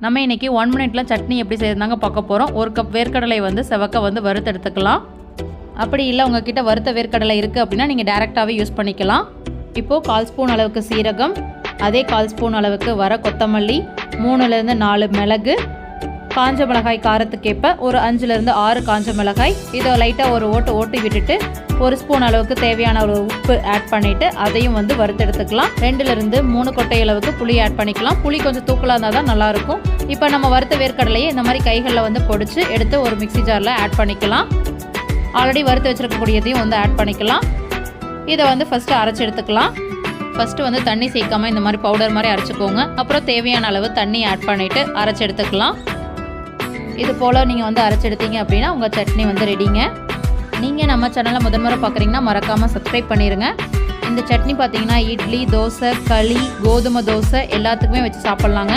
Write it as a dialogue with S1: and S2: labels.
S1: நம்ம இன்றைக்கி 1 மினிட்ல சட்னி எப்படி செய்யறதாங்க பார்க்க போகிறோம். 1 கப் வேர்க்கடலை வந்து செவக்க வந்து வறுத்து எடுத்துக்கலாம். அப்படி இல்லை உங்ககிட்ட வறுத்த வேர்க்கடலை இருக்குது அப்படின்னா நீங்கள் டேரெக்டாகவே யூஸ் பண்ணிக்கலாம். இப்போது 1/4 ஸ்பூன் அளவுக்கு சீரகம், அதே 1/4 ஸ்பூன் அளவுக்கு வர கொத்தமல்லி, 3லேருந்து 4 மிளகு, காஞ்ச மிளகாய் காரத்துக்கேற்ப ஒரு 5லேருந்து 6 காஞ்ச மிளகாய். இதை லைட்டாக ஒரு ஓட்டி விட்டுட்டு 1 ஸ்பூன் அளவுக்கு தேவையான ஒரு உப்பு ஆட் பண்ணிவிட்டு அதையும் வந்து வறுத்து எடுத்துக்கலாம். 2லேருந்து 3 கொட்டை அளவுக்கு புளி ஆட் பண்ணிக்கலாம். புளி கொஞ்சம் தூக்கலாக இருந்தால் தான் நல்லாயிருக்கும். இப்போ நம்ம வறுத்த வேர்க்கடலையை இந்த மாதிரி கைகளில் வந்து பொடிச்சு எடுத்து ஒரு மிக்ஸி ஜாரில் ஆட் பண்ணிக்கலாம். ஆல்ரெடி வறுத்து வச்சுருக்கக்கூடியதையும் வந்து ஆட் பண்ணிக்கலாம். இதை வந்து ஃபஸ்ட்டு அரைச்சி எடுத்துக்கலாம். ஃபஸ்ட்டு வந்து தண்ணி சேர்க்காமல் இந்த மாதிரி பவுடர் மாதிரி அரைச்சிக்கோங்க. அப்புறம் தேவையான அளவு தண்ணி ஆட் பண்ணிவிட்டு அரைச்சி எடுத்துக்கலாம். இது போல் நீங்கள் வந்து அரைச்சி எடுத்தீங்க அப்படின்னா உங்கள் சட்னி வந்து ரெடிங்க. நீங்கள் நம்ம சேனலை முதன்முறை பார்க்குறீங்கன்னா மறக்காமல் சப்ஸ்கிரைப் பண்ணிடுங்க. இந்த சட்னி பார்த்தீங்கன்னா இட்லி, தோசை, களி, கோதுமை தோசை எல்லாத்துக்குமே வச்சு சாப்பிட்லாங்க.